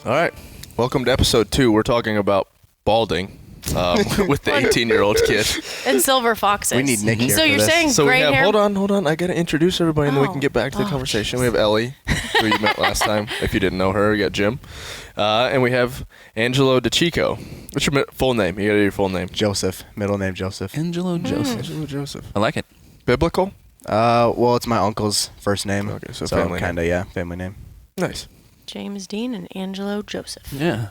All right. Welcome to episode 2. We're talking about balding with the 18-year-old kid. And silver foxes. We need Nick here So for you're this. saying So we gray have, hair? hold on. I got to introduce everybody and then we can get back to the conversation. We have Elly, who you met last time. If you didn't know her, we got Jim. And we have Angelo DiCicco. What's your full name? You got to do your full name. Joseph, middle name Joseph. Angelo Joseph. Angelo Joseph. I like it. Biblical? Well, it's my uncle's first name. Okay, so family kind of, yeah, family name. Nice. James Dean and Angelo Joseph. Yeah.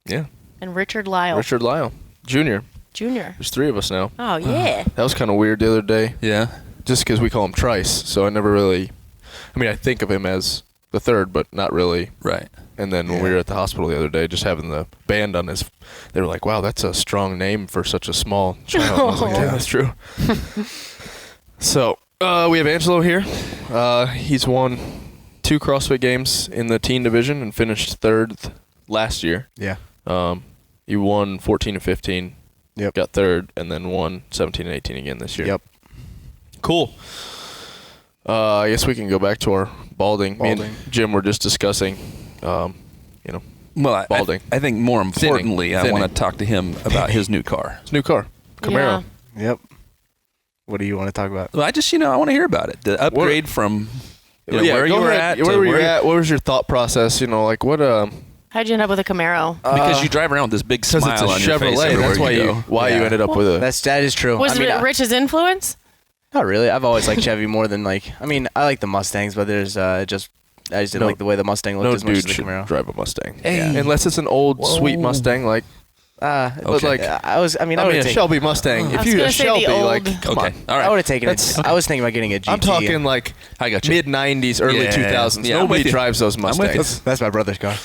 Yeah. And Richard Lyle. Richard Lyle. Jr. Jr. There's 3 of us now. Oh, yeah. That was kind of weird the other day. Yeah. Just because we call him Trice, so I never really... I mean, I think of him as the third, but not really. Right. And then when we were at the hospital the other day, just having the band on his... They were like, wow, that's a strong name for such a small child. I was like, yeah, that's true. So, we have Angelo here. He's won 2 CrossFit Games in the teen division and finished 3rd last year. Yeah. You won 14 and 15. Yep. Got 3rd, and then won 17 and 18 again this year. Yep. Cool. I guess we can go back to our balding. Me and Jim were just discussing, Well, balding. I think more importantly, I Thinning. want to talk to him about his new car. His new car, Camaro. Yeah. Yep. What do you want to talk about? Well, I just, I want to hear about it. The upgrade from where you go were ahead. at. Where to were you at? What was your thought process? Like what? How'd you end up with a Camaro? Because you drive around with this big Because smile it's a on your face Chevrolet. everywhere That's why you go. you ended up with a. That is true. Was I mean, it Rich's influence? not really. I've always liked Chevy more than I like the Mustangs, but there's I just didn't like the way the Mustang looked no as much as dude the should Camaro. drive a Mustang. Hey. Unless it's an old sweet Mustang like. But Okay. like I would a have Shelby Mustang. I If was you gonna a say the Shelby, old- like come Okay. on. All right. I would have taken it. That's- I was thinking about getting a GT. I'm talking like I got you. mid '90s, early Yeah. 2000s. Yeah, I'm Nobody with you. drives those I'm with you. Mustangs. That's my brother's car.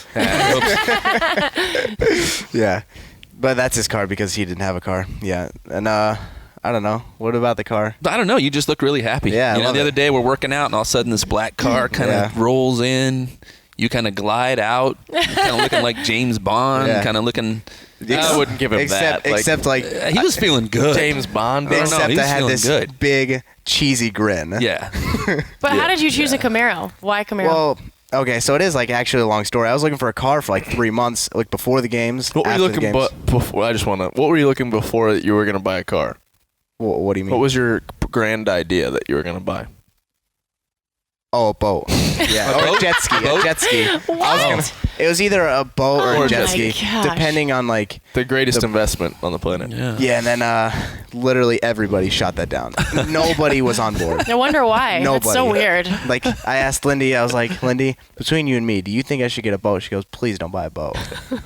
Yeah, but that's his car because he didn't have a car. Yeah, and I don't know. What about the car? I don't know. You just look really happy. Yeah, I love the it. other day we're working out, and all of a sudden this black car kind of Yeah. rolls in. You kind of glide out, kind of looking like James Bond, Yeah. kind of looking. I wouldn't give him except, that. Like, Except like He was feeling good. James Bond. I don't know. except he I was had feeling this good. big cheesy grin. Yeah. But how did you choose a Camaro? Why Camaro? Well, okay, so it is actually a long story. I was looking for a car for 3 months, before the games. What were you after the looking games. before? I just want to. What were you looking before that you were going to buy a car? What do you mean? What was your grand idea that you were going to buy? Oh, a boat. Yeah, A or boat? a jet ski. A boat? A jet ski. What? It was either a boat or Oh a jet my ski, gosh. depending on The greatest investment on the planet. Yeah, and then literally everybody shot that down. Nobody was on board. No wonder why. That's so Nobody. weird. I asked Lindy, I was like, Lindy, between you and me, do you think I should get a boat? She goes, please don't buy a boat.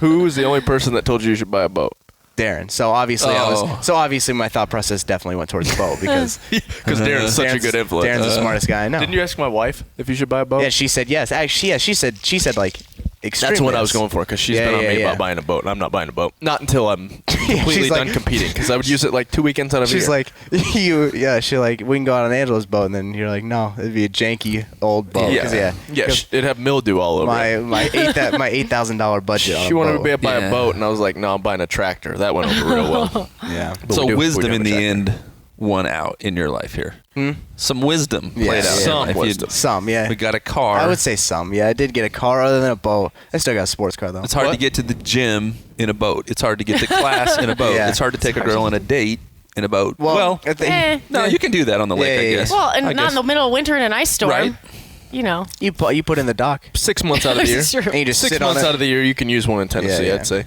Who was the only person that told you should buy a boat? Darren. So obviously Oh. obviously my thought process definitely went towards the boat because Because Darren's such a good influence. Darren's the smartest guy I know. Didn't you ask my wife if you should buy a boat? Yeah, she said yes. Actually, yeah, she said extremely. That's what I was yes. going for because she's Yeah, been on yeah, me yeah. about buying a boat, and I'm not buying a boat. Not until I'm completely She's like- done competing because I would use it 2 weekends out of a year. She's like, she's like, we can go out on Angelo's boat, and then you're like, no, it'd be a janky old boat. 'Cause, yeah. It'd have mildew all over it. my $8,000 budget. She on a wanted boat. me to buy Yeah. a boat, and I was like, no, I'm buying a tractor. That went over real well. Yeah. But So we do wisdom have in a the tractor. end won out in your life here. Some wisdom Yeah, played out. yeah. in your Some life. wisdom. Some, yeah. We got a car. I would say some. Yeah, I did get a car other than a boat. I still got a sports car though. It's hard What? to get to the gym in a boat. It's hard to get to class in a boat. Yeah. It's hard to take a girl on a date in a boat. Well, at the- no, you can do that on the lake, Yeah, I yeah, guess. Well, I and not guess. in the middle of winter in an ice storm. Right. You know. you put in the dock, 6 months out of the year. It's true. and you just 6 sit on months it. out of the year, you can use one in Tennessee, Yeah, yeah. I'd say.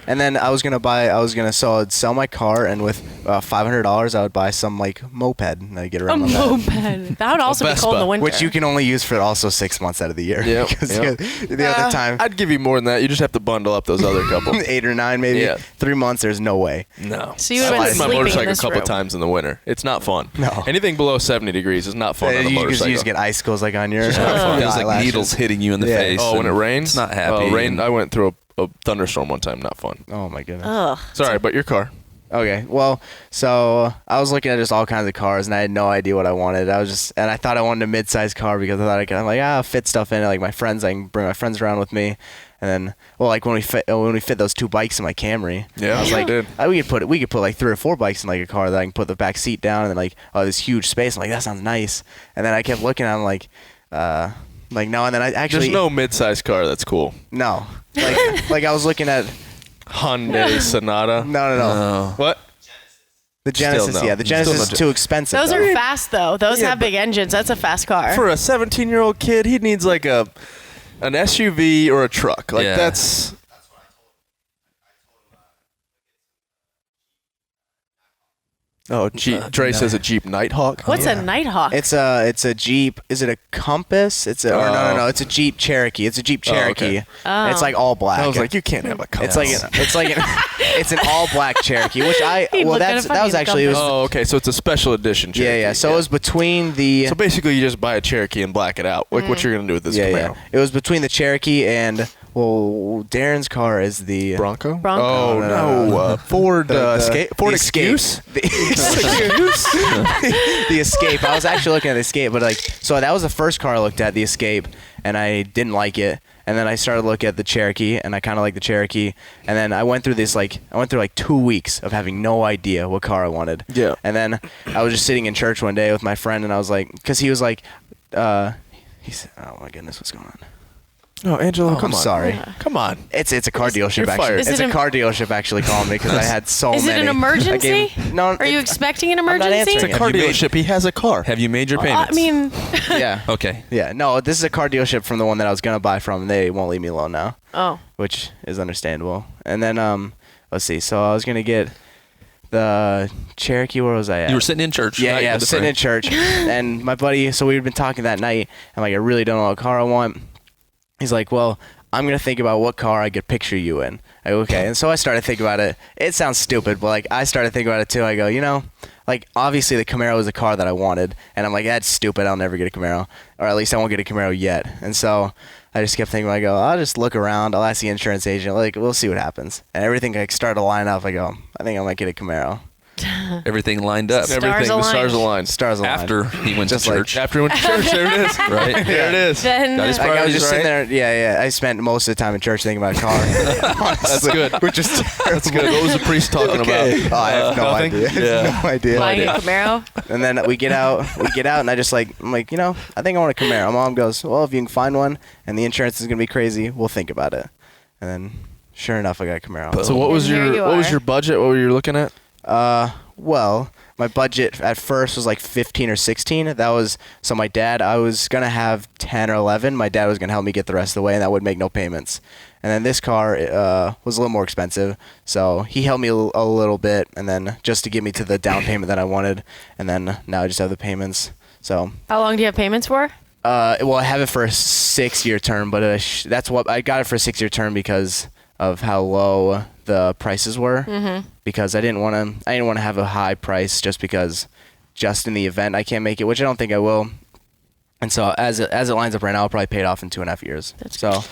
And then I was gonna sell my car, and with $500, I would buy some moped, and I'd get A around on that. moped. That would also be cold in the Vespa, winter. Which you can only use for also 6 months out of the year. Yep, Because yep. the other time, I'd give you more than that. You just have to bundle up those other couple. 8 or 9 maybe. Yeah. 3 months, there's no way. No. So you would've I've been ridden my sleeping in motorcycle a this couple room. times in the winter. It's not fun. No. Anything below 70 degrees is not fun on a You motorcycle. just get icicles on yours. There's Eyelashes. needles hitting you in the Yeah. face. Oh, when it and rains? It's not happy. Rain. I went through a thunderstorm one time. Not fun. Oh my goodness. Ugh. Sorry, but your car. Okay, well, so I was looking at just all kinds of cars, and I had no idea what I wanted. And I thought I wanted a mid-sized car because I thought I'm like, fit stuff in it. Like my friends, I can bring my friends around with me. And then, when we fit those 2 bikes in my Camry, Yeah, I was you like, did. we could put 3 or 4 bikes in a car that I can put the back seat down, and then this huge space. I'm like, that sounds nice. And then I kept looking, and I'm like, Like no, and then I actually There's no mid-size car that's cool. no. Like I was looking at Hyundai Sonata. no. What? The Genesis, no. yeah, the Genesis Still is no. too expensive. Those though. are fast though. Those Yeah, have big engines. That's a fast car. For a 17-year-old kid, he needs like an SUV or a truck. Like Yeah. that's. Oh, Jeep. Dre says a Jeep Nighthawk. What's a Nighthawk? It's a Jeep. Is it a Compass? It's a or no. It's a Jeep Cherokee. It's a Jeep Cherokee. okay. Oh. It's like all black. I was like, you can't have a Compass. It's an all black Cherokee, which He'd look kinda that funny was in a actually it was, Oh, okay. So it's a special edition Cherokee. yeah. So it was between the So basically, you just buy a Cherokee and black it out. Like what you're gonna do with this Camaro. It was between the Cherokee and Darren's car is the Bronco? Bronco. Oh no, Ford Ford Excuse. The Escape. I was actually looking at the Escape, but so that was the first car I looked at, the Escape, and I didn't like it. And then I started looking at the Cherokee, and I kind of liked the Cherokee. And then I went through 2 weeks of having no idea what car I wanted. Yeah. And then I was just sitting in church one day with my friend, and I was like, because he was like, he said, oh my goodness, what's going on? Oh, Angelo, come I'm on. sorry. Come on. It's a car dealership You're actually. fired. Is It's it a car dealership actually calling me because I had so Is many. it an emergency? No. Are you expecting an I'm not emergency? answering It's a car Have you made- dealership. He has a car. Have you made your payments? I mean, Yeah. Okay. Yeah. No, this is a car dealership from the one that I was gonna buy from, and they won't leave me alone now, oh. which is understandable. And then let's see. So I was gonna get the Cherokee. Where was I at? You were sitting in church. Yeah, right, yeah, with a sitting in friend. church, and my buddy. So we had been talking that night. I'm like, I really don't know what car I want. He's like, well, I'm gonna think about what car I could picture you in. I go, okay, and so I started thinking about it. It sounds stupid, but I started thinking about it too. I go, obviously the Camaro was a car that I wanted, and I'm like, that's stupid. I'll never get a Camaro, or at least I won't get a Camaro yet. And so I just kept thinking, I go, I'll just look around. I'll ask the insurance agent. We'll see what happens. And everything started to line up. I go, I think I might get a Camaro. Everything lined up. Stars Everything. The aligned. stars aligned. Stars aligned. After he went Just to like- church. After we went to church, there it is. Right. There it is. Then Got his I was priorities just sitting right. there. Yeah. I spent most of the time in church thinking about a car. That's good. Which is That's good. What was the priest talking about? Oh, I have no Nothing? idea. Yeah. No idea. buying a Camaro. And then we get out, and I just I'm like, I think I want a Camaro. My mom goes, well, if you can find one, and the insurance is gonna be crazy, we'll think about it. And then, sure enough, I got a Camaro. So what was And here you your are. budget? What were you looking at? Well, my budget at first was like 15 or 16. That was so my dad. I was gonna have 10 or 11. My dad was gonna help me get the rest of the way, and that would make no payments. And then this car was a little more expensive, so he helped me a little bit, and then just to get me to the down payment that I wanted, and then now I just have the payments. So, How long do you have payments for? well, I have it for a 6-year term, but that's what I got it for a 6-year term because of how low the prices were. Mm-hmm. Because I didn't want to have a high price just in the event I can't make it, which I don't think I will. And so as it lines up right now, I'll probably pay it off in 2.5 years. So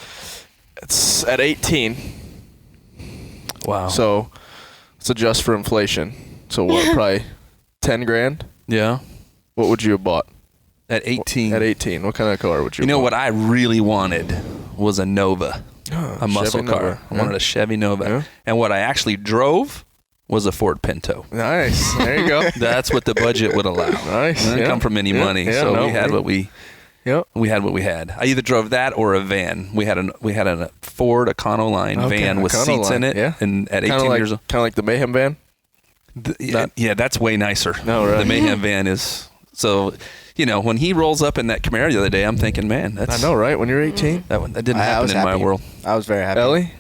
It's at 18. Wow. So let's adjust for inflation. So what? Probably 10 grand. yeah. What would you have bought At 18. at 18? What kind of car would you? You know have what I really wanted was a Nova, a muscle Chevy car. Nova. I wanted a Chevy Nova. Yeah. And what I actually drove was a Ford Pinto. Nice. There you go. That's what the budget would allow. Nice. It didn't Yeah. come from any Yeah. money, Yeah, so no, we had what we Yep. had. I either drove that or a van. We had a Ford Econoline Okay, van with Econoline, seats in it. yeah. And at 18 Kind years old, of like the Mayhem van. yeah, that's way nicer. No, right. The Mayhem van is so. When he rolls up in that Camaro the other day, I'm thinking, man, I that's know, right? When you're 18. that didn't I happen was in my happy. world. I was very happy. Ellie.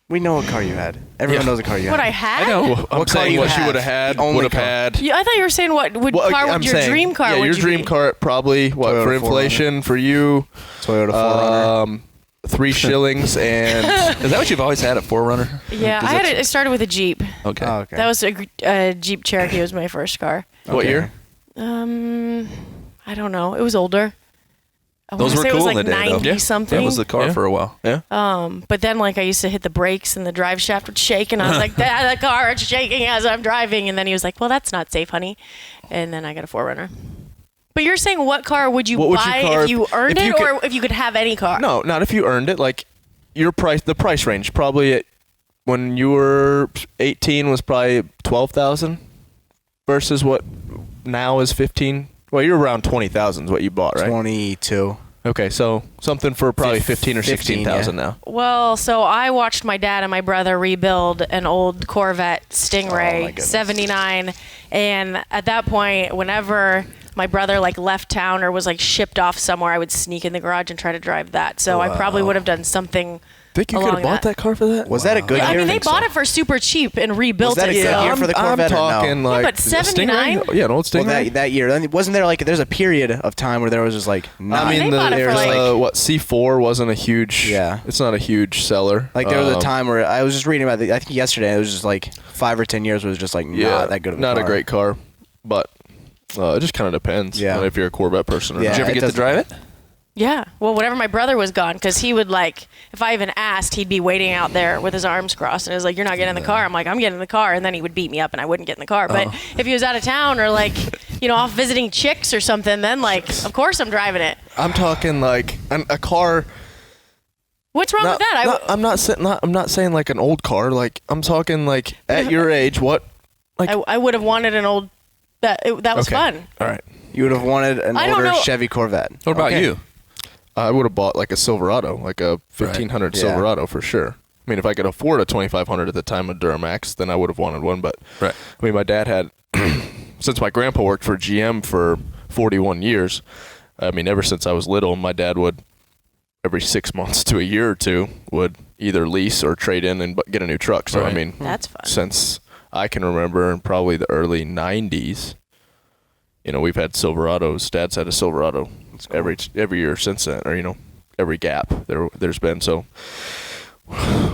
We know what car you had. Everyone Yeah. knows what car you What had. I had? I know. Well, I'm What car saying you what she have? would have had. The only Would have car. had. I thought you were saying what would Well, car I'm would your saying, dream car Yeah, would your you dream be? car probably what Toyota for inflation for you? Toyota 4Runner. 3 shillings and Is that what you've always had, a 4Runner? Yeah, Does I had that- it. It started with a Jeep. Okay. Oh, okay. That was a Jeep Cherokee. Was my first car. what Okay. year? I don't know. It was older. I Those wanna were say cool it was in like the day, though. 90 something. That was the car Yeah. for a while. Yeah. But then I used to hit the brakes and the drive shaft would shake, and I was like, the car is shaking as I'm driving. And then he was like, well, that's not safe, honey. And then I got a 4Runner. But you're saying what car would you What would your buy car- if you earned if you it, could- or if you could have any car? No, not if you earned it. Like your price, the price range probably when you were 18 was probably 12,000 versus what now is 15. Well, you're around 20,000 is what you bought, right? 22. Okay, so something for probably 15 or 16,000 yeah. now. Well, so I watched my dad and my brother rebuild an old Corvette Oh, my Stingray goodness. 79, and at that point, whenever my brother like left town or was like shipped off somewhere, I would sneak in the garage and try to drive that. So I probably would have done something. Think you could have bought that car for that? Was that a good Yeah, I year? mean, they bought it for super cheap and rebuilt Was that a it. good so- year for the Corvette I'm or no? talking like but 79? Stingray? Yeah, an old Well, Stingray. that year, then wasn't there like there's a period of time where there was just like not, They bought it for, like- what C4 wasn't a huge. Yeah. it's not a huge seller. like there was a time where I was just reading about I think yesterday it was just like 5 or 10 years was just like not that good of a not car. a great car, but it just kind of depends. Yeah. If you're a Corvette person or Yeah. not. Did you ever it get to doesn't- drive it? Yeah. Well, whenever my brother was gone, because he would like, if I even asked, he'd be waiting out there with his arms crossed, and it was like, "You're not getting in the car." I'm like, "I'm getting in the car," and then he would beat me up, and I wouldn't get in the car. But if he was out of town or like, off visiting chicks or something, then like, of course I'm driving it. I'm talking like a car. What's wrong with that? I'm not saying like an old car. Like I'm talking like at your age, what? Like I would have wanted an old. That was okay. fun. All right. You would have wanted an I don't older know. Chevy Corvette. What about Okay. you? I would have bought like a Silverado, like a 1500 Yeah. Silverado for sure. I mean, if I could afford a 2500 at the time of Duramax, then I would have wanted one. But Right. I mean, my dad had, since my grandpa worked for GM for 41 years. I mean, ever since I was little, my dad would every 6 months to a year or two would either lease or trade in and get a new truck. So I Right. mean, That's fun. since I can remember, in probably the early 90s, we've had Silverados. Dad's had a Silverado every year since then, or every gap there's been. So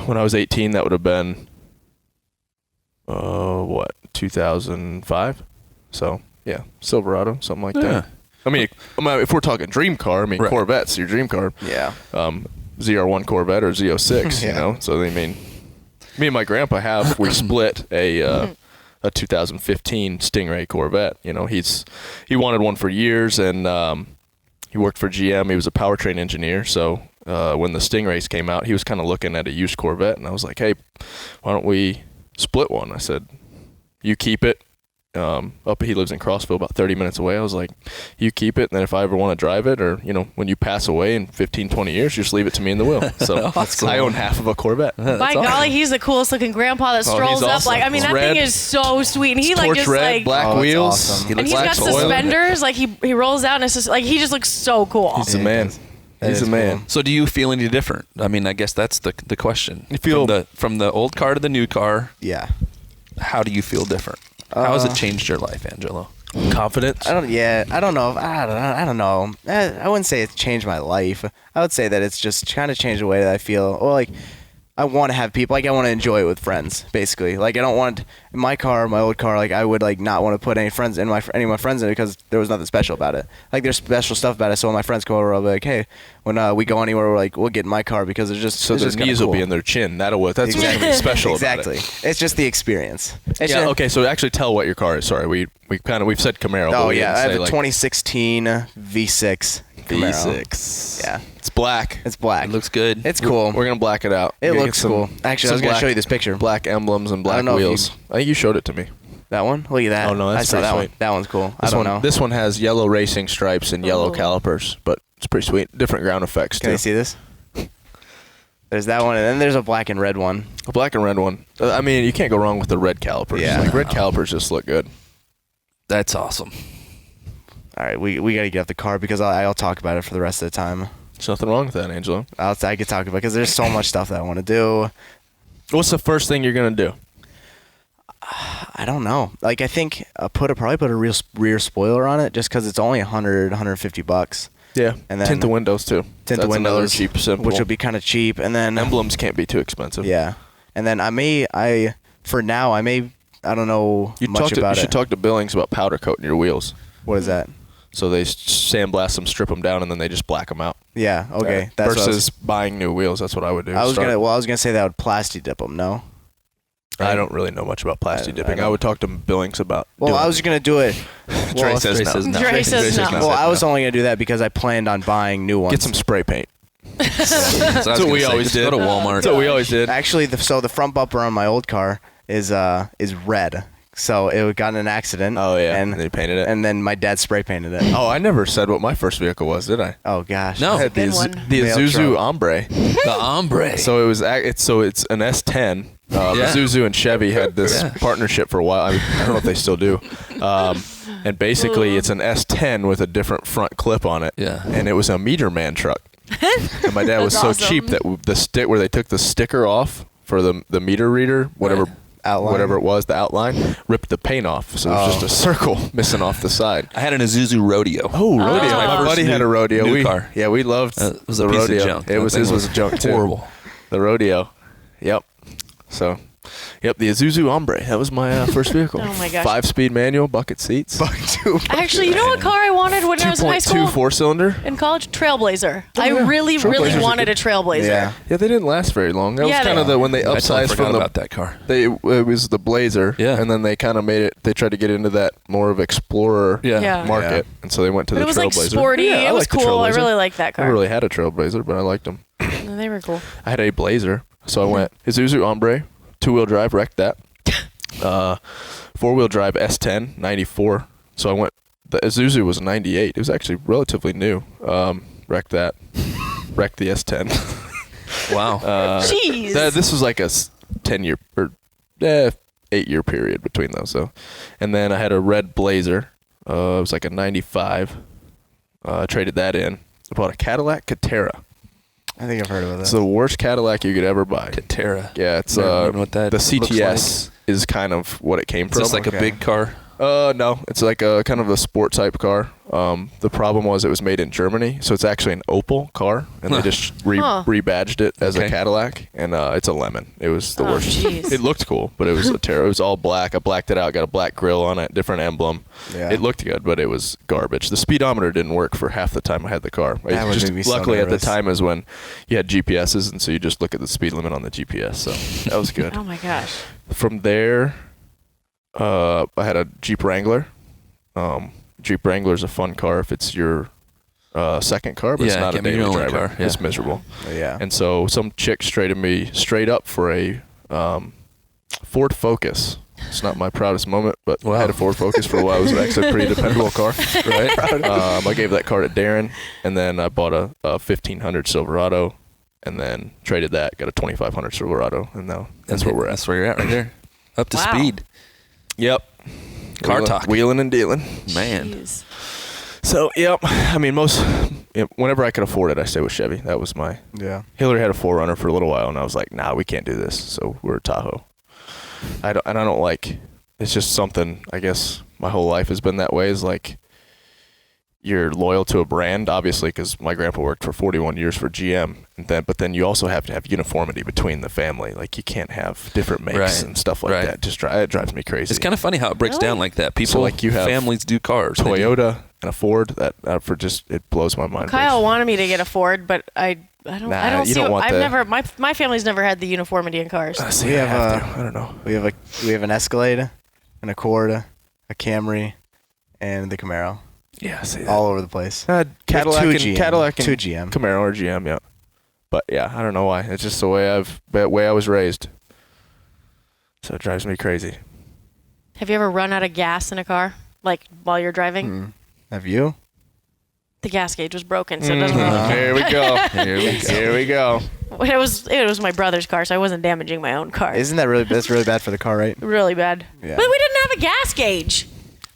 when I was 18, that would have been 2005. So yeah, Silverado, something like Yeah. that. I mean, if we're talking dream car, Right. Corvette's your dream car. Yeah. ZR1 Corvette or Z06, Yeah. So they mean, me and my grandpa we split a 2015 Stingray Corvette. He wanted one for years, and he worked for GM. He was a powertrain engineer. So when the Stingrays came out, he was kind of looking at a used Corvette, and I was like, hey, why don't we split one? I said, you keep it. He lives in Crossville, about 30 minutes away. I was like, you keep it, and then if I ever want to drive it, or when you pass away in 15, 20 years, you just leave it to me in the will. So Awesome. I own half of a Corvette. By golly, he's the coolest looking grandpa that Oh, strolls he's up. awesome. Like, I mean, It's that red. thing is so sweet, and he like Torch just red, like, black Oh, it's wheels. awesome. and he's black got soil. suspenders. Like he rolls out, and it's just like he just looks so cool. He's a man. That He's is a man. cool. So do you feel any different? I mean, I guess that's the question. You feel- from the old car to the new car, Yeah. how do you feel different? How has it changed your life, Angelo? Confidence. I don't know. I don't know. I wouldn't say it's changed my life. I would say that it's just kind of changed the way that I feel. Or like, I want to have people. Like, I want to enjoy it with friends, basically. Like, I don't want my car, my old car. Like, I would like not want to put any of my friends in it because there was nothing special about it. Like, there's special stuff about it. So when my friends come over, I'll be like, hey, when we go anywhere, we'll get in my car because it's just So it's their just kinda knees will cool. be in their chin. That's what's going to be special Exactly. about it. It's just the experience. It's Yeah, just- okay, so actually tell what your car is. Sorry, we've said Camaro. but Oh we yeah, didn't I have say, a like, 2016 V6 Camaro. V6. Yeah, It's black. it's black. It looks good. It's cool. We're gonna black it out. It We're gonna looks get cool. Actually, I was gonna show you this picture. Black emblems and I black don't know if wheels. I think you showed it to me. That one? Look at that. Oh, no, that's I saw pretty that one. sweet. That one's cool. I This don't one, know. This one has yellow racing stripes and yellow Oh. calipers, but it's pretty sweet. Different ground effects Can too. you see this? There's that one, and then there's a black and red one. A black and red one. I mean, you can't go wrong with the red calipers. Yeah. Like red calipers just look good. That's awesome. All right, we got to get off the car because I'll talk about it for the rest of the time. There's nothing wrong with that, Angelo. I could talk about it because there's so much stuff that I want to do. What's the first thing you're gonna do? I don't know. Like, I think probably put a rear spoiler on it just because it's only $150. Yeah, And then tint the windows too. Tint That's the windows, another cheap, simple. which will be kind of cheap. And then Emblems can't be too expensive. yeah, and then I don't know You much about should it. talk to Billings about powder coating your wheels. What is that? So they sandblast them, strip them down, and then they just black them out. Yeah. Okay. That's what I was- versus buying new wheels. That's what I would do. I was Start- gonna say that would plastic dip them. No. I don't really know much about plastic I dipping. I don't- would talk to Billings about. Well, doing I was gonna do it. Trey well, says Trey no. says no. Trey says no. well, I was only gonna do that because I planned on buying new ones. Get some spray paint. That's what we always did. Go to Walmart. That's what we always did. Actually, the front bumper on my old car is red So it got in an accident. Oh, yeah. And they painted it. And then my dad spray painted it. Oh, I never said what my first vehicle was, did I? Oh gosh. No. I had the Good one. Mail Isuzu truck. Ombre. The Ombre. So it's an S10. Isuzu and Chevy had this partnership for a while. I mean, I don't know if they still do. And basically, it's an S10 with a different front clip on it. Yeah. And it was a meter man truck. And my dad was so That's awesome. cheap that the stick where they took the sticker off for the meter reader, whatever. Right. Outline. Whatever it was, the outline, ripped the paint off. So it was just a circle missing off the side. I had an Isuzu Rodeo. Oh, rodeo. Oh. My First buddy had a rodeo. new car. Yeah, we loved It was the a piece rodeo. of junk. It was That his thing was junk too. Horrible. The rodeo. Yep. So, the Isuzu Ombre. That was my first vehicle. Oh my gosh. 5-speed manual, bucket seats. Actually, you know what car I wanted when I was in high 2.2 school? 4-cylinder. In college, Trailblazer. I yeah. really, Trailblazer's really a wanted good- a Trailblazer. Yeah. Yeah, they didn't last very long. That Yeah, was kind of they- the when they I totally upsized forgot from the. about that car. It was the Blazer. Yeah. And then they kind of made it. They tried to get into that more of explorer Yeah. market, and so they went to But the it was Trailblazer. like sporty. Yeah, I it was liked the cool. I Trailblazer. really liked that I car. never really had a Trailblazer, but I liked them. And they were cool. I had a Blazer, so I went Isuzu Ombre, 2-wheel drive, wrecked that. 4-wheel drive S10, 94. So I went. The Isuzu was 98. It was actually relatively new. Wrecked that. Wrecked the S10. Wow. Jeez. This was like a 10-year or 8-year period between those. So, and then I had a red Blazer. It was like a 95. Traded that in. I bought a Cadillac Catera. I think I've heard of It's this. the worst Cadillac you could ever buy. Catera. Yeah, it's Never even what that the looks CTS is kind of what it came It's from. just like a big car. No, it's like a kind of a sport type car. The problem was it was made in Germany, so it's actually an Opel car, and they just rebadged it as a Cadillac, and it's a lemon. It was the worst. Jeez. It looked cool, but it was a terror. It was all black. I blacked it out, got a black grill on it, different emblem. Yeah. It looked good, but it was garbage. The speedometer didn't work for half the time I had the car. That would Just make me so luckily at the nervous. time is when you had GPSs, and so you just look at the speed limit on the GPS. So that was good. Oh my gosh. From there, I had a Jeep Wrangler. Jeep Wrangler is a fun car if it's your second car, but it's not a give me your daily only driver. car, yeah. It's miserable. Yeah. And so some chick traded me straight up for a Ford Focus. It's not my proudest moment, but I had a Ford Focus for a while. It was actually a pretty dependable car. Right? I gave that car to Darren, and then I bought a 1500 Silverado, and then traded that, got a 2500 Silverado, and now that's where we're at. That's where you're at right there. Up to Wow. speed. Yep. Car talk. Wheeling and dealing. Man. Jeez. So, yep. I mean, whenever I could afford it, I stay with Chevy. That was my. Yeah. Hillary had a 4Runner for a little while, and I was like, nah, we can't do this. So we're Tahoe. I don't like. It's just something. I guess my whole life has been that way. Is like you're loyal to a brand, obviously, because my grandpa worked for 41 years for GM, but then you also have to have uniformity between the family. Like you can't have different makes and stuff like that. It drives me crazy. It's kind of funny how it breaks down like that. People, So, like, you have families do cars. They do- Toyota and a Ford. That it blows my mind. Kyle wanted me to get a Ford, but I don't. Nah, I don't you see. don't want I've that. never. My family's never had the uniformity in cars. See, We I have, to. I don't know. We have an Escalade, an Accord, a Camry, and the Camaro. Yeah, see that. All over the place. Cadillac two and GM. Cadillac and Two GM. Camaro or GM, yeah. But yeah, I don't know why. It's just the way I was raised. So it drives me crazy. Have you ever run out of gas in a car, like while you're driving? Have you? The gas gauge was broken, so it doesn't really count. Here we go. Here we go. It was my brother's car, so I wasn't damaging my own car. Isn't that really? That's really bad for the car, right? Really bad. Yeah. But we didn't have a gas gauge.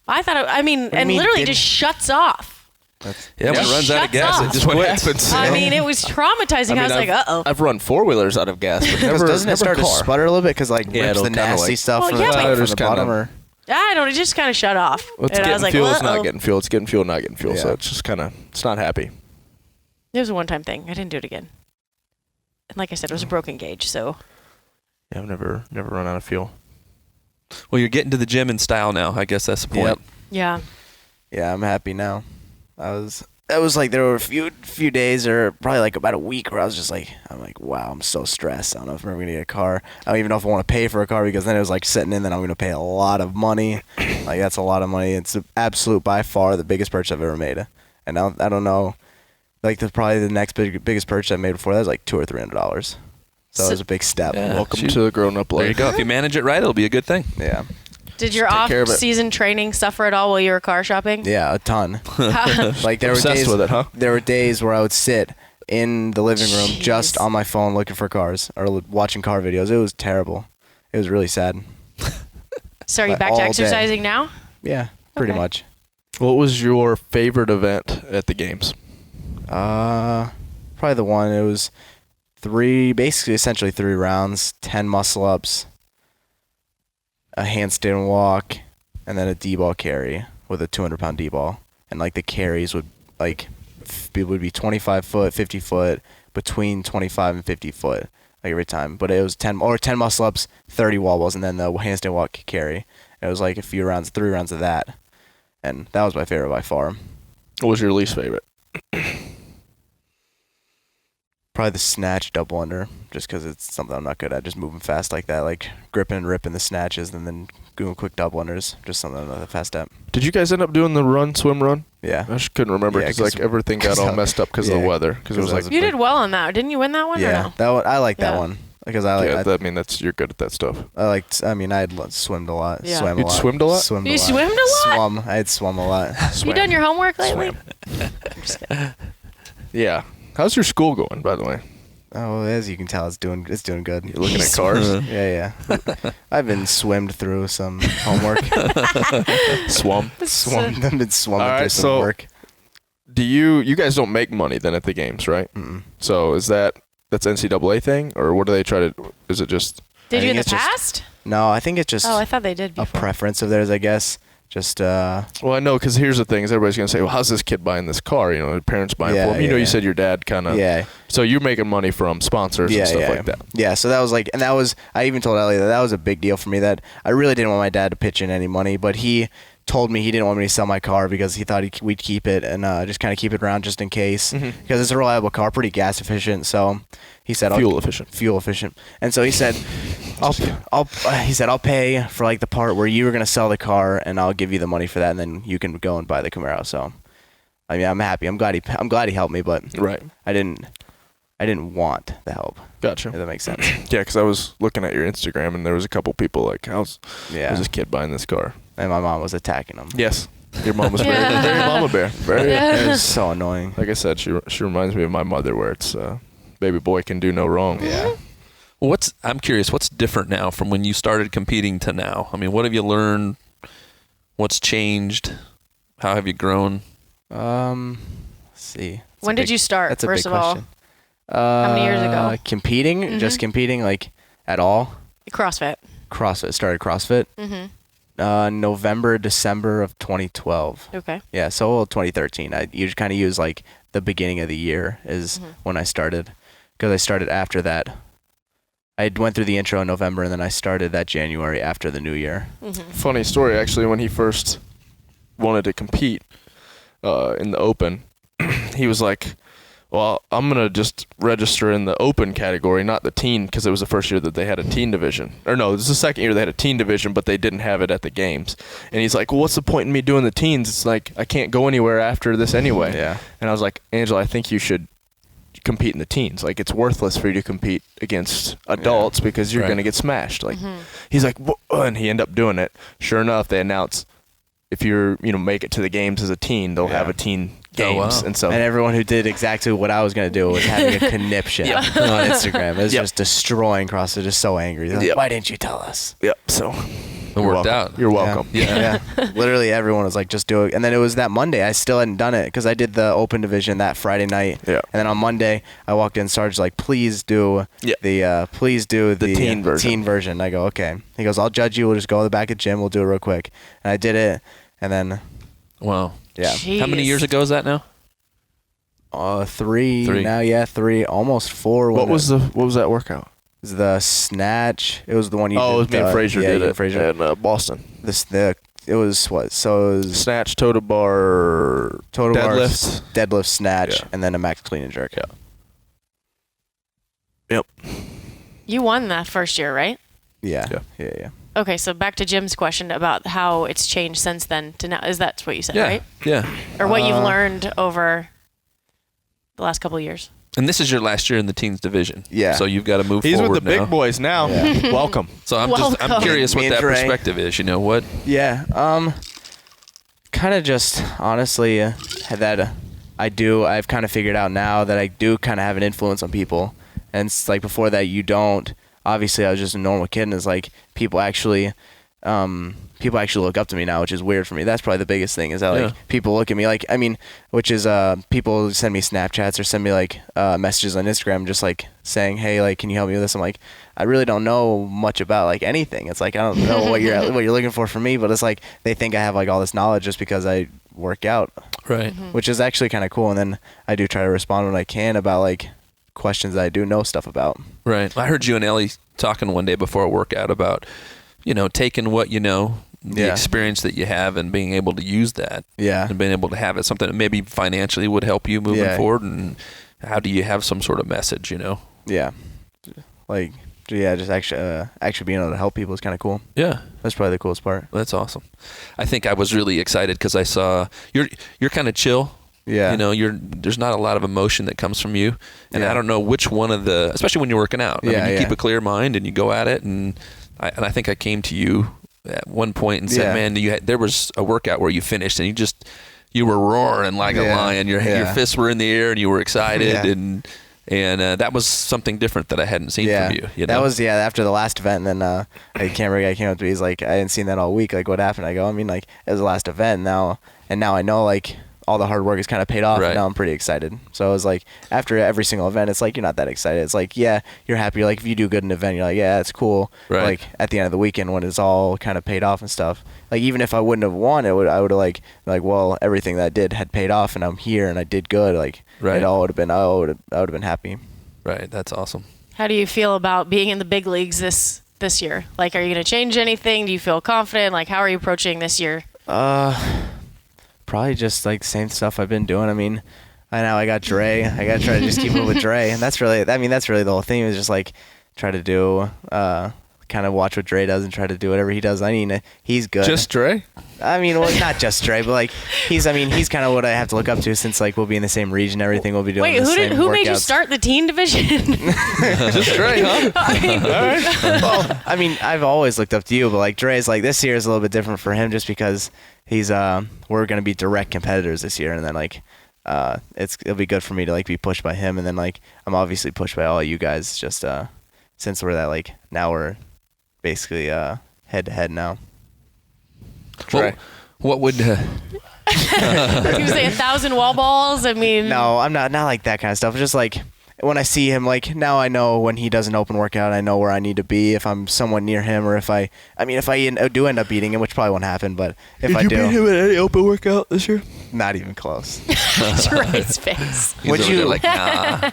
I thought. And mean, literally didn't- just shuts off. Yeah, when it runs out of Shuts gas, off. it just What quits. happens? I mean, it was traumatizing. I was like, uh-oh. I've run 4-wheelers out of gas, but Because never. doesn't it start to car. sputter a little bit? Because like Yeah, rips it'll the kinda, nasty like- stuff Well, from yeah, the but- top, from Just the bottom, kinda- or I don't know. It just kind of shut off. Well, it's and I was getting like, fuel. It's not uh-oh. getting fuel. It's getting fuel, not getting fuel. So Yeah. it's just kind of. It's not happy. It was a one-time thing. I didn't do it again. And like I said, it was a broken gauge, so. Yeah, I've never run out of fuel. Well, you're getting to the gym in style now. I guess that's the point. Yep. Yeah. yeah, I'm happy now. That was like there were a few days or probably like about a week where I'm like, wow, I'm so stressed. I don't know if I'm ever gonna get a car. I don't even know if I want to pay for a car because then it was like sitting in, then I'm gonna pay a lot of money. Like that's a lot of money. It's the absolute by far the biggest purchase I've ever made. And I don't know, like probably the next biggest purchase I made before that was like $200 or $300. So it was a big step. Yeah. Welcome shoot. to the grown-up life. There you go. If you manage it right, it'll be a good thing. Yeah. Did your Take care of it. off-season training suffer at all while you were car shopping? Yeah, a ton. Like there were Obsessed days with it, huh? There were days where I would sit in the living room Jeez. just on my phone looking for cars or watching car videos. It was terrible. It was really sad. So are you Like, back all to day. exercising now? Yeah, pretty Okay. much. What was your favorite event at the games? Probably the one. It was essentially 3 rounds, 10 muscle ups, a handstand walk, and then a D-ball carry with a 200-pound D-ball. And like the carries would be 25 foot, 50 foot, between 25 and 50 foot, like every time. But it was 10 muscle ups, 30 wall balls, and then the handstand walk carry. It was like a few rounds, 3 rounds of that, and that was my favorite by far. What was your least favorite? Probably the snatch double under, just because it's something I'm not good at, just moving fast like that, like gripping and ripping the snatches and then doing quick double unders, just something I'm not that fast at. Did you guys end up doing the swim run? Yeah. I just couldn't remember Yeah, because 'cause- like everything got all messed up because of the yeah, weather. Because it was 'cause like, that You did well on that. Didn't you win that one or Yeah, no? that one, I like that Yeah. one because I like. yeah, I mean you're good at that stuff. I had swimmed a lot. Yeah. Swam a You'd lot. swimmed a lot? Swimmed You a lot. swimmed a lot? Swum. I had swum a lot. You done your homework lately? Yeah. How's your school going, by the way? Oh, as you can tell, it's doing good. You're looking at cars. Yeah. I've been swimmed through some homework. Swum. I've been swimming All right, through some so- work. Do you guys don't make money then at the games, right? Mm-mm. So that's NCAA thing, or what do they try to? Is it just? Did I you in think the it's just- past? No, I think it's just Oh, I thought they did a before. preference of theirs, I guess. Just Well, I know because here's the thing: is everybody's gonna say, "Well, how's this kid buying this car?" You know, the parents buying Yeah, for him. You know, yeah. you said your dad kind of. yeah. So you're making money from sponsors and stuff like that. Yeah, so that was like, and that was, I even told Ellie that was a big deal for me, that I really didn't want my dad to pitch in any money, but he told me he didn't want me to sell my car because he thought we'd keep it and just kind of keep it around just in case, because it's a reliable car, pretty gas efficient. So he said, Fuel efficient. fuel efficient. And so he said, I'll pay for like the part where you were gonna sell the car, and I'll give you the money for that, and then you can go and buy the Camaro. So, I mean, I'm happy. I'm glad he helped me, but Right. I didn't want the help. Gotcha. If that makes sense. Yeah, because I was looking at your Instagram and there was a couple people like, "How's this kid buying this car?" And my mom was attacking him. Yes, your mom was Yeah. very mama bear. Very. It was so annoying. Like I said, she reminds me of my mother, where it's baby boy can do no wrong. Yeah. I'm curious, what's different now from when you started competing to now? I mean, what have you learned? What's changed? How have you grown? Let's see. When did you start, That's a first big of all? question. How many years ago? Competing, just competing, like at all. CrossFit. CrossFit. Started CrossFit. November, December of 2012. Okay. Yeah, so 2013. You kind of use like the beginning of the year is when I started, because I started after that. I went through the intro in November, and then I started that January after the new year. Funny story, actually. When he first wanted to compete in the open, he was like, "Well, I'm gonna just register in the open category, not the teen, because it was the first year that they had a teen division. Or no, this is the second year they had a teen division, but they didn't have it at the games." And he's like, "Well, what's the point in me doing the teens? It's like I can't go anywhere after this anyway." Yeah. And I was like, "Angela, I think you should compete in the teens. Like, it's worthless for you to compete against adults because you're Right. gonna get smashed." Like, he's like, and he ended up doing it. Sure enough, they announced if you're make it to the games as a teen, they'll have a teen games, wow. and so And everyone who did exactly what I was going to do was having a conniption on Instagram. It was just destroying CrossFit, just so angry. They're like, why didn't you tell us? yep. So It worked out. You're welcome. Yeah. Literally everyone was like, just do it. And then it was that Monday. I still hadn't done it because I did the open division that Friday night. Yeah. And then on Monday, I walked in. Sarge like, please do the teen version. Teen version. I go, okay. He goes, I'll judge you. We'll just go to the back of the gym. We'll do it real quick. And I did it. And then Wow. yeah, How many years ago is that now? three now. Yeah, 3, almost 4. What was that workout? It was the snatch? It was the one you. Oh, it was did, me and Fraser yeah, did you and it Fraser. in Boston. It was what? So it was Snatch, total bar, total deadlift. bars, deadlift, snatch, Yeah. and then a max clean and jerk. Yeah. Yep. You won that first year, right? Yeah. Yeah. Yeah. Okay, so back to Jim's question about how it's changed since then to now. Is that what you said, Yeah. right? Yeah. Or what you've learned over the last couple of years? And this is your last year in the teens division. Yeah. So you've got to move He's forward with the now. big boys now. Yeah. Welcome. So I'm Welcome. curious Me what and that Dre. perspective is. You know what? Yeah. Kind of just honestly that I've kind of figured out now that I do kind of have an influence on people, and it's like before that you don't. Obviously, I was just a normal kid, and it's like people actually look up to me now, which is weird for me. That's probably the biggest thing is that like people look at me like, I mean, which is people send me Snapchats or send me like messages on Instagram just like saying, hey, like, can you help me with this? I'm like, I really don't know much about like anything. It's like I don't know what you're looking for me, but it's like they think I have like all this knowledge just because I work out, Right. which is actually kind of cool. And then I do try to respond when I can about like questions that I do know stuff about. Right. I heard you and Elly talking one day before a workout about, taking what you know, the experience that you have, and being able to use that. Yeah. And being able to have it something that maybe financially would help you moving forward. And how do you have some sort of message, Yeah. Like, just actually being able to help people is kind of cool. Yeah. That's probably the coolest part. That's awesome. I think I was really excited because I saw you're kind of chill. Yeah. There's not a lot of emotion that comes from you, and Yeah. I don't know which one of the, especially when you're working out. I mean, you keep yeah. a clear mind and you go at it, and I think I came to you at one point and said, "Man, there was a workout where you finished and you were roaring like a lion. Your fists were in the air and you were excited and that was something different that I hadn't seen from you. That was after the last event, and then a camera guy came up to me. He's like, I hadn't seen that all week. Like, what happened? I go, I mean, like, it was the last event now I know like all the hard work has kind of paid off. Right. And now I'm pretty excited. So it was like after every single event, it's like you're not that excited. It's like you're happy. Like if you do good in an event, you're like, yeah, it's cool. Right. Like at the end of the weekend when it's all kind of paid off and stuff. Like even if I wouldn't have won, I would have like well, everything that I did had paid off, and I'm here and I did good. Like it all would have been I would have been happy. Right. That's awesome. How do you feel about being in the big leagues this year? Like, are you going to change anything? Do you feel confident? Like, how are you approaching this year? Probably just like same stuff I've been doing. I mean, I know I got Dre. I got to try to just keep up with Dre, and that's really the whole thing is just like try to do kind of watch what Dre does and try to do whatever he does. I mean, he's good. Just Dre? I mean, well, not just Dre, but like he's kind of what I have to look up to since like we'll be in the same region, everything we'll be doing. Wait, the same who made you workouts. start the teen division? Just Dre, huh? Well, I mean, I've always looked up to you, but like Dre's like this year is a little bit different for him just because he's we're gonna be direct competitors this year, and then like it'll be good for me to like be pushed by him, and then like I'm obviously pushed by all of you guys just since we're that like now we're basically head to head now. Dre. What would You say 1,000 wall balls? I mean, No, I'm not like that kind of stuff. It's just like when I see him, like now I know when he does an open workout, I know where I need to be if I'm somewhat near him, or if I do end up beating him, which probably won't happen, but if I do, Did you beat him at any open workout this year? not even close. Dre's face. What'd over you- there like, nah.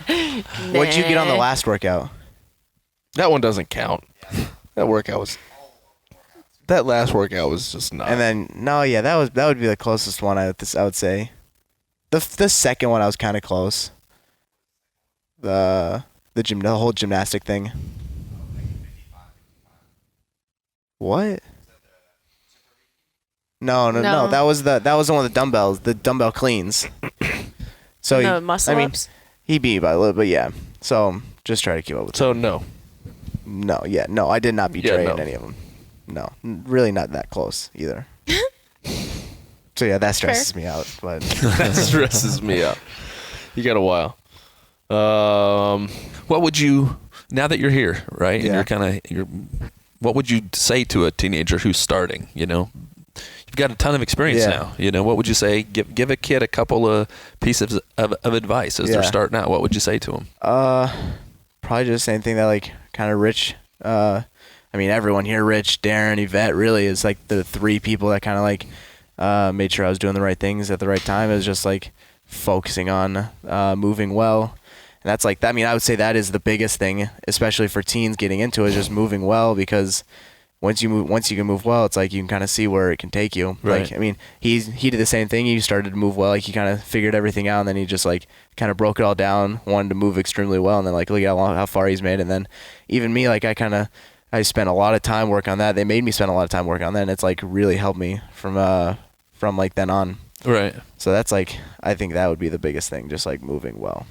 What'd you get on the last workout? That one doesn't count. That last workout was just not. And then that would be the closest one I would say. The second one I was kind of close. The whole gymnastic thing. What? No. No. That was the one with the dumbbells, the dumbbell cleans. So No, muscle ups? he beat me by a little bit, yeah. So just try to keep up with. So no. No, I did not beat Yeah, Dre no. in any of them. No, really not that close either. So yeah, that stresses me out. But That stresses me out. You got a while. What would you, now that you're here, right? Yeah. And what would you say to a teenager who's starting, You've got a ton of experience now. What would you say? Give a kid a couple of pieces of advice as they're starting out. What would you say to them? probably just the same thing that like kind of Rich. I mean, everyone here, Rich, Darren, Yvette, really is like the three people that kind of like made sure I was doing the right things at the right time. It was just like focusing on moving well. And that's like, I mean, I would say that is the biggest thing, especially for teens getting into it, is just moving well, because once you can move well, it's like you can kind of see where it can take you. Right. Like, I mean, he did the same thing. He started to move well. Like, he kind of figured everything out, and then he just like kind of broke it all down, wanted to move extremely well, and then like look at how far he's made. And then even me, like I spent a lot of time working on that. They made me spend a lot of time working on that, and it's like really helped me from like then on. Right. So that's like, I think that would be the biggest thing, just like moving well.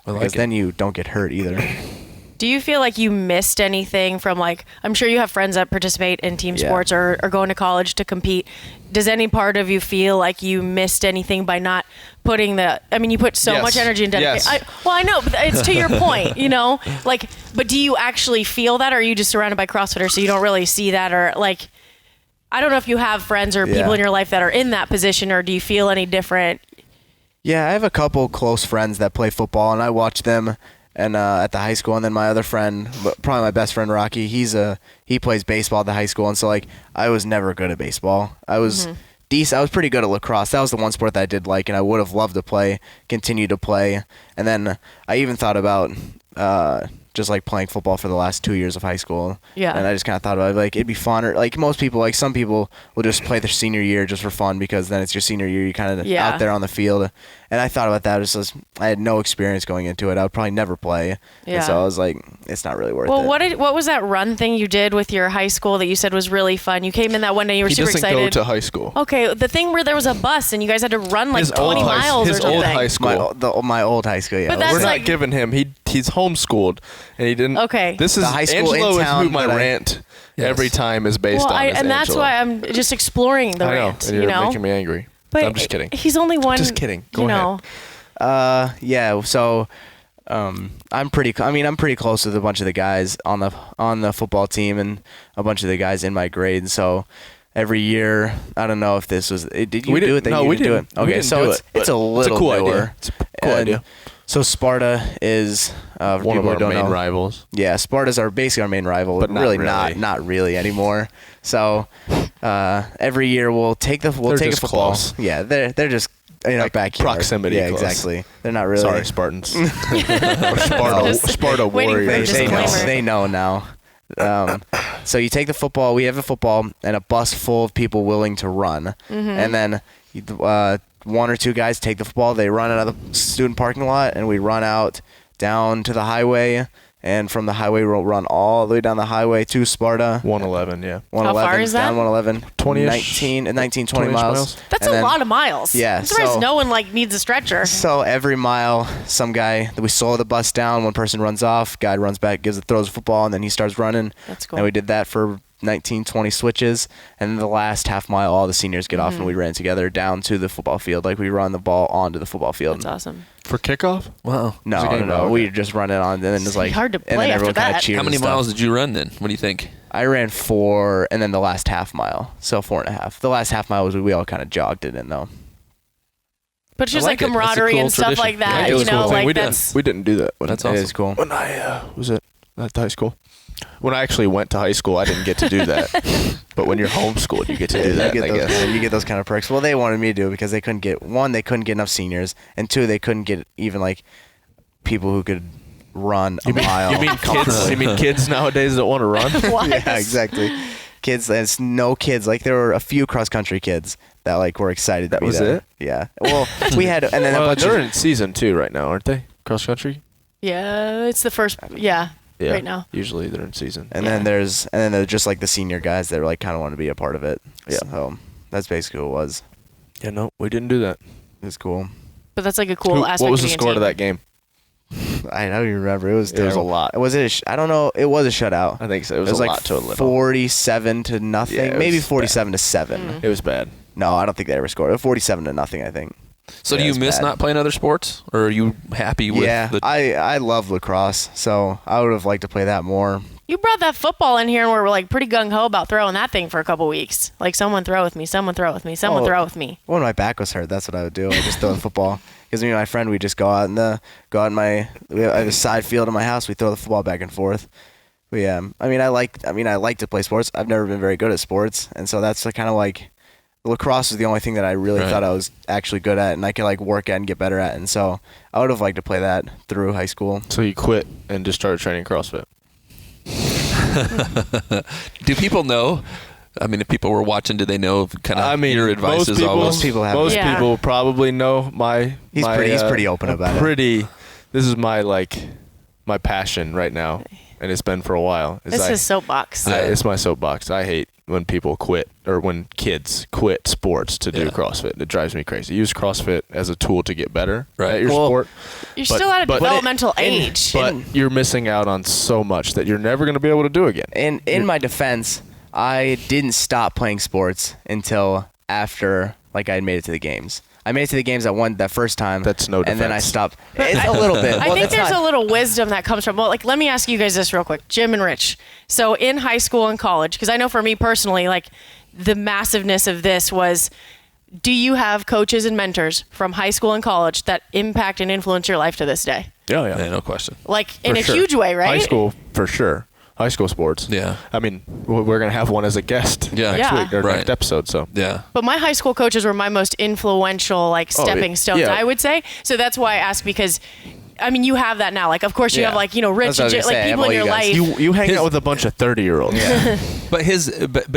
because then you don't get hurt either. Do you feel like you missed anything from, like, I'm sure you have friends that participate in team sports or going to college to compete. Does any part of you feel like you missed anything by not putting you put so much energy and dedication. Yes. I know, but it's to your point, like, but do you actually feel that, or are you just surrounded by CrossFitters so you don't really see that? Or like, I don't know if you have friends or people in your life that are in that position, or do you feel any different? Yeah, I have a couple close friends that play football, and I watch them and at the high school. And then my other friend, probably my best friend Rocky, he plays baseball at the high school, and so like I was never good at baseball. I was decent. I was pretty good at lacrosse. That was the one sport that I did like, and I would have loved to continue to play. And then I even thought about just like playing football for the last 2 years of high school. Yeah. And I just kind of thought about it, like it'd be fun. Or like most people, like some people will just play their senior year just for fun, because then it's your senior year. You kind of out there on the field. And I thought about that. I had no experience going into it. I would probably never play. Yeah. And so I was like, it's not really worth it. Well, what was that run thing you did with your high school that you said was really fun? You came in that one day, you were super excited. He doesn't go to high school. Okay, the thing where there was a bus and you guys had to run like 20 miles or something. His old high school. My old high school, yeah. But that's We're like, not giving him. He's homeschooled, and he didn't. Okay. This is The high school Angelo in is town who my that rant every time is based on. and that's Angelo. why I'm just exploring the I know, rant. and you're making me angry. But I'm just kidding. He's only one. Just kidding. Go ahead. Yeah. So, I'm pretty close with a bunch of the guys on the football team and a bunch of the guys in my grade. So, every year, I don't know if this was. Did you do it? No, we didn't. Do it? Okay, so it's a little it's a cool newer. idea. It's a cool idea. So Sparta is One of our main rivals. Yeah, Sparta's basically our main rival, But not really anymore. So every year we'll take a football. Close. Yeah, they're just in our backyard. Proximity. Yeah, close. exactly. They're not really. Sorry, Spartans. Or Sparta Waiting for a Warriors. disclaimer. They know now. So you take the football. We have a football and a bus full of people willing to run, and then one or two guys take the football. They run out of the student parking lot, and we run out down to the highway. And from the highway, we'll run all the way down the highway to Sparta. 111, yeah. 111, How far is that? Down 111. 20-ish? 19, 20 20-ish miles. That's a lot of miles. Yeah, I'm surprised so- no one needs a stretcher. So every mile, some guy, we slow the bus down, one person runs off, guy runs back, throws a football, and then he starts running. That's cool. And we did that for 19, 20 switches. And then the last half mile, all the seniors get off, and we ran together down to the football field. Like we run the ball onto the football field. That's awesome. For kickoff? Wow. No. We just run it on, and then it's like hard to and play then after everyone kind that. of cheers. How many and stuff. miles did you run then? What do you think? I ran 4, and then the last half mile, so 4.5. The last half mile was we all kind of jogged it in though. But just I like like it. That's a camaraderie cool and stuff tradition. like that, it was a cool thing. like that's. We didn't do that. That's It awesome. is cool. When I was at high school. When I actually went to high school, I didn't get to do that. But when you're homeschooled, you get to do that. You get those kind of perks. Well, they wanted me to do it because they couldn't get enough seniors, and 2, they couldn't get even like people who could run a mile. You mean kids? You mean kids nowadays that want to run? What? Yeah, exactly. Kids, there's no kids. Like there were a few cross country kids that like were excited. That to be was there. it? Yeah. Well, we had, and then a Well, bunch they're of, in season 2 right now, aren't they? Cross country. Yeah, it's the first. Yeah, Yeah. right now. Usually they're in season. and then there's just like the senior guys that like kind of want to be a part of it. Yeah. So that's basically what it was. Yeah, no, we didn't do that. It was cool. But that's like a cool aspect. What was of the being a score to team. that game? I don't even remember. It was It was a terrible. lot. Was it? I don't know. It was a shutout. I think so. It It was, was a like lot to a little. 47 to nothing. Yeah, it Maybe was 47 to 7. It was bad. No, I don't think they ever scored. 47 to nothing, I think. So Yeah, do you it's miss bad. not playing other sports, or are you happy with Yeah, the? I love lacrosse, so I would have liked to play that more. You brought that football in here, and we're like pretty gung ho about throwing that thing for a couple weeks. Like someone throw with me, someone throw with me, someone Oh. throw with me. When my back was hurt, that's what I would do. I just throw the football. Because me and my friend, we just go out I have a side field in my house. We throw the football back and forth. But yeah, I like to play sports. I've never been very good at sports, and so that's kind of like lacrosse is the only thing that I really Right. thought I was actually good at, and I could like work at and get better at. And so I would have liked to play that through high school. So you quit and just started training CrossFit. Do people know? I mean, if people were watching, did they know kind of your advice most is people, always? Most people have. Most Yeah. people probably know my. He's pretty open about it. This is my passion right now, and it's been for a while. This is soapbox. It's my soapbox. I hate when people quit or when kids quit sports to do CrossFit. It drives me crazy. Use CrossFit as a tool to get better at your sport. You're still at a developmental age. But you're missing out on so much that you're never going to be able to do again. In my defense, I didn't stop playing sports until after like I made it to the games. I made it to the games that first time. That's no defense. And then I stopped. It's a little bit. I think there's a little wisdom that comes from, like, let me ask you guys this real quick. Jim and Rich. So in high school and college, because I know for me personally, like, the massiveness of this was, do you have coaches and mentors from high school and college that impact and influence your life to this day? Yeah, no question. Like, in a huge way, right? High school, for sure. High school sports. Yeah. I mean, we're going to have one as a guest next week or next episode. So yeah. But my high school coaches were my most influential, like, stepping stones, I would say. So that's why I asked, because, I mean, you have that now. Like, of course, you have, like, Rich, and like, people in your life. You hang out with a bunch of 30-year-olds. Yeah. but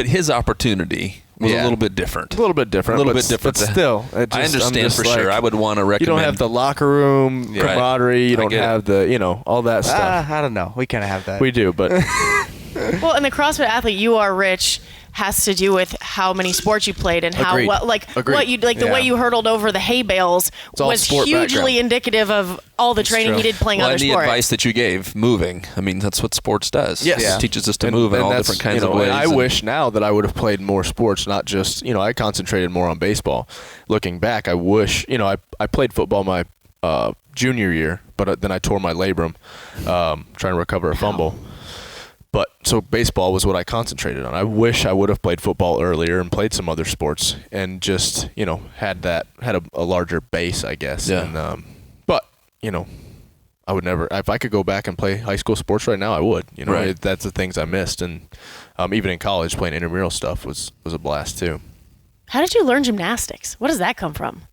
his opportunity was a little bit different. A little bit different. But still. I understand for sure. I would want to recommend. You don't have the locker room camaraderie. You don't have the, all that stuff. I don't know. We kind of have that. We do, but. Well, and the CrossFit athlete you are, Rich, has to do with how many sports you played and how what you the way you hurdled over the hay bales was hugely indicative of all the training he did playing other sports. And the advice that you gave, moving. I mean, that's what sports does. Yes. It teaches us to move in all different kinds of ways. I wish now that I would have played more sports, not just, I concentrated more on baseball. Looking back, I wish, I played football my junior year, but then I tore my labrum trying to recover a fumble. But so baseball was what I concentrated on. I wish I would have played football earlier and played some other sports and just, had a larger base, I guess. Yeah. And, but, I would never, if I could go back and play high school sports right now, I would, that's the things I missed. And even in college, playing intramural stuff was a blast too. How did you learn gymnastics? What does that come from?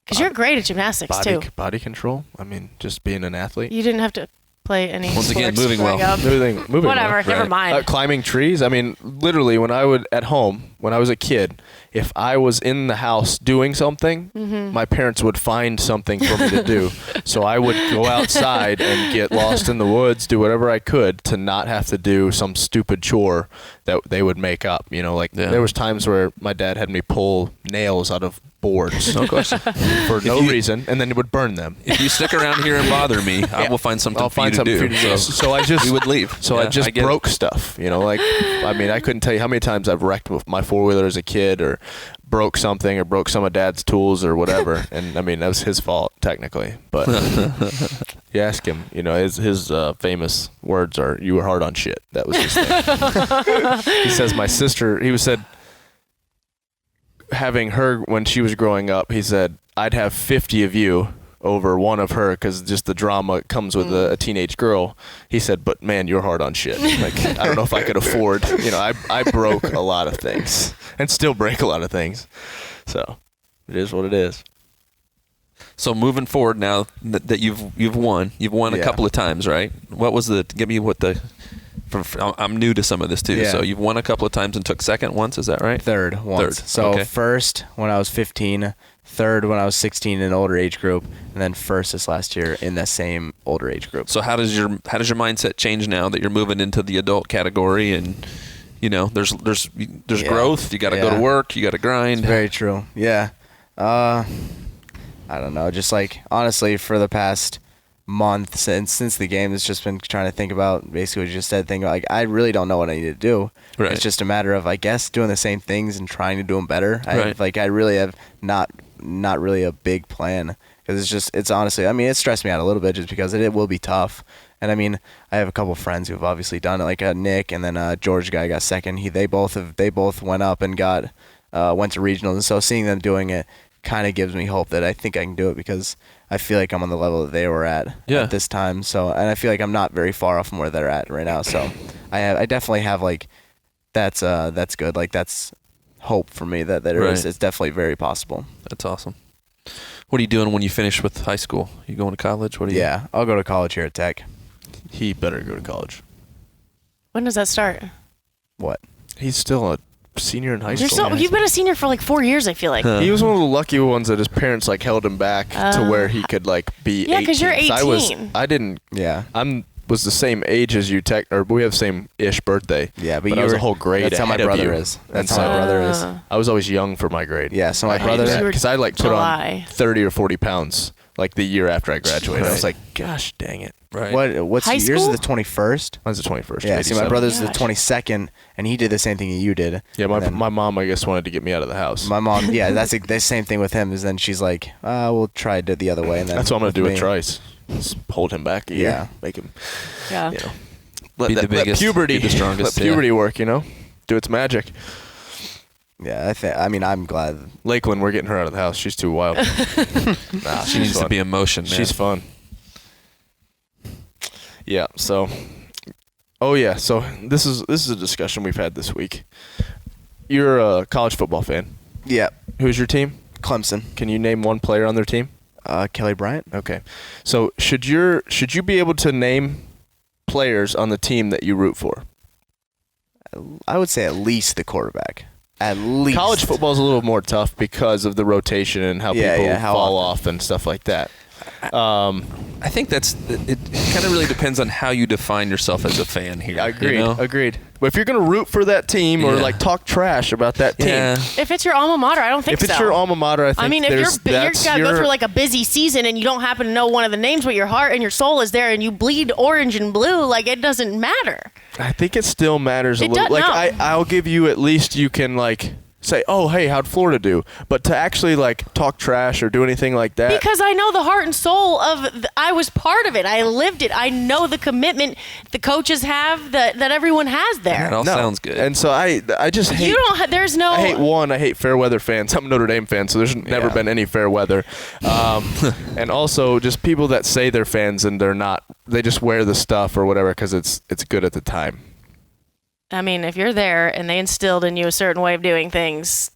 Because you're great at gymnastics too. Body control. I mean, just being an athlete. You didn't have to play any Once again, sports moving well. Moving Whatever, well. never mind. Climbing trees. I mean, literally, when I would at home, when I was a kid, if I was in the house doing something, my parents would find something for me to do. So I would go outside and get lost in the woods, do whatever I could to not have to do some stupid chore that they would make up. There was times where my dad had me pull nails out of boards, no question, for no reason, and then he would burn them. If you stick around here and bother me, I will find something for you to do. So I just we would leave. So I just broke stuff. I couldn't tell you how many times I've wrecked my 4-wheeler as a kid, or broke something, or broke some of Dad's tools, or whatever. And I mean, that was his fault technically. But you ask him, his famous words are, "You were hard on shit." That was his thing. He says my sister. He said, having her when she was growing up, he said, I'd have 50 of you over one of her because just the drama comes with a teenage girl. He said, but man, you're hard on shit. Like, I don't know if I could afford, I broke a lot of things and still break a lot of things. So it is what it is. So moving forward now that you've won a couple of times, right? What was I'm new to some of this too. Yeah. So you've won a couple of times and took second once, is that right? Third once. So first when I was 15, third when I was 16 in an older age group, and then first this last year in the same older age group. So how does your mindset change now that you're moving into the adult category, and there's growth, you got to go to work, you got to grind. It's very true. Yeah. I don't know, just like honestly for the past month since the game, it's just been trying to think about basically what you just said. Like, I really don't know what I need to do. Right. It's just a matter of, I guess, doing the same things and trying to do them better. Right. I really have not really a big plan, because it's honestly, I mean, it stressed me out a little bit just because it will be tough. And I mean, I have a couple friends who have obviously done it, like Nick, and then George guy got second. They both went up and went to regionals, and so seeing them doing it kind of gives me hope that I think I can do it, because I feel like I'm on the level that they were at this time. So, and I feel like I'm not very far off from where they're at right now. So I definitely have like, that's good. Like, that's hope for me that it's definitely very possible. That's awesome. What are you doing when you finish with high school? You going to college? Yeah, I'll go to college here at Tech. He better go to college. When does that start? What? He's still a senior in high school. You've been a senior for like 4 years, I feel like. He was one of the lucky ones that his parents like held him back to where he could like be 18. Yeah, because you're 18. I didn't. Yeah. I'm was the same age as you, or we have the same-ish birthday. Yeah, but I you was were a whole grade That's how my ahead of brother you. is. That's how my brother is. I was always young for my grade. Yeah, so my brother, because I like put July. on 30 or 40 pounds like the year after I graduated. I was Right. like, gosh, dang it. Right. what's High yours is school? the 21st. Mine's the 21st. Yeah, see, my 87. brother's the Gosh. 22nd, and he did the same thing that you did. Yeah, And then my mom, I guess, wanted to get me out of the house. my mom, yeah, that's the same thing with him. Is then she's like, we'll try it the other way, and then That's what I'm going to do with me- Trice. Just hold him back a year. Yeah. Make him, Yeah. you know. Be the biggest, puberty, be the strongest. let puberty work, you know? Do its magic. Yeah, I mean, I'm glad. Lakeland, we're getting her out of the house. She's too wild. Nah, She needs to be in motion, man. She's fun. Yeah. So, so this is a discussion we've had this week. You're a college football fan. Yeah, Who's your team? Clemson, Can you name one player on their team? Kelly Bryant. Okay. So should you be able to name players on the team that you root for? I would say at least the quarterback. At least. College football is a little more tough because of the rotation and how people how fall often. off and stuff like that. I think it kind of really depends on how you define yourself as a fan here. Agreed. You know? Agreed. But if you're going to root for that team or Yeah. like talk trash about that team, Yeah. If it's your alma mater, I don't think if it's so. your alma mater, I think I mean, if you're that's gotta go through like a busy season and you don't happen to know one of the names, but your heart and your soul is there, and you bleed orange and blue, like it doesn't matter. I think it still matters a It little. does- Like no. I'll give you at least you can like say, oh hey, how'd Florida do? But to actually like talk trash or do anything like that, Because I know the heart and soul of. I was part of it. I lived it. I know the commitment the coaches have that everyone has there. That all sounds good. And so I just hate. You don't. There's no. I hate fair weather fans. I'm a Notre Dame fan, so there's never been any fair weather. And also just people that say they're fans and they're not. They just wear the stuff or whatever because it's good at the time. I mean, if you're there and they instilled in you a certain way of doing things,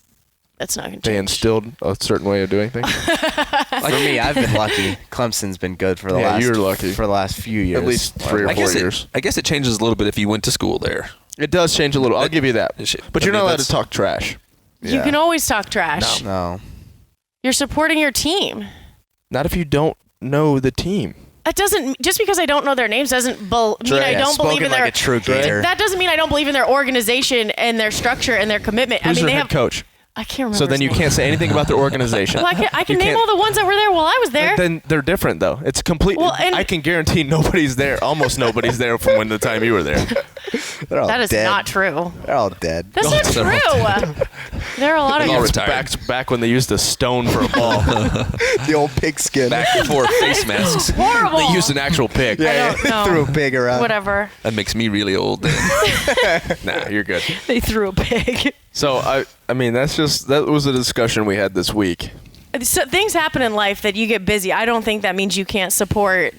that's not going to They change. instilled a certain way of doing things. For me, I've been lucky. Clemson's been good for the Yeah, last. you're lucky. for the last few years. At least 3 or I 4 guess years. I guess it changes a little bit if you went to school there. It does change a little. I'll give you that. But you're not allowed to that's- talk trash. You Yeah. can always talk trash. No. You're supporting your team. Not if you don't know the team. That doesn't just because I don't know their names doesn't mean I don't believe spoken in like their. a true Gator. That doesn't mean I don't believe in their organization and their structure and their commitment. Who's I mean, their they head have. coach? I can't remember. So then his you name. can't say anything about their organization. Well, I can You name can't- all the ones that were there while I was there. Then they're different though. It's complete. Well, and- I can guarantee nobody's there. Almost nobody's there from when the time you were there. They're all That is dead. not true. They're all dead. That's not true. There are a lot of They're all you. retired. Back when they used a stone for a ball. The old pigskin. Back before face masks. Horrible. They used an actual pig. I don't know. Threw a pig around. Whatever. That makes me really old. Nah, you're good. They threw a pig. So I mean that was a discussion we had this week. So things happen in life that you get busy. I don't think that means you can't support.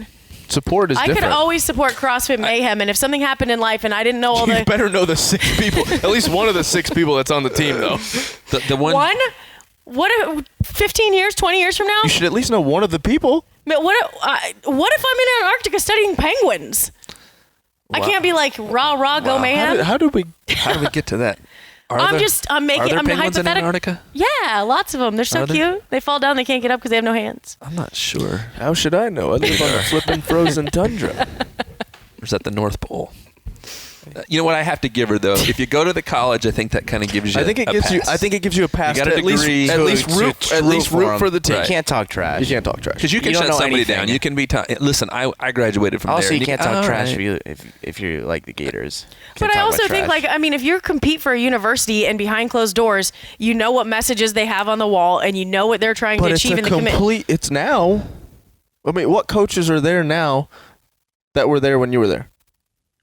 Support is I different. could always support CrossFit Mayhem, and if something happened in life and I didn't know all You the better know the 6 people. At least one of the 6 people that's on the team, though. The one. what 15 years, 20 years from now? You should at least know one of the people. But what if I'm in Antarctica studying penguins? I can't be like rah go Mayhem. How did we? How do we get to that? I'm are there I'm penguins in hypothetical. Antarctica? Yeah, lots of them. They're so Are there? cute. They fall down, they can't get up because they have no hands. I'm not sure. How should I know? I live on the flippin' frozen tundra. Or is that the North Pole? You know what I have to give her though. If you go to the college, I think that kind of gives you. I think it a gives you. pass. I think it gives you a pass. You got to a at least degree. root for the team. You can't talk trash. You can't talk trash. Because you can You don't shut know somebody anything. down. You can be. Listen, I graduated from Also, there. you can't talk all trash right. if you like the Gators. But I also think, like, I mean, if you compete for a university and behind closed doors, you know what messages they have on the wall and you know what they're trying But to it's achieve a in the commitment. complete. It's now. I mean, what coaches are there now that were there when you were there?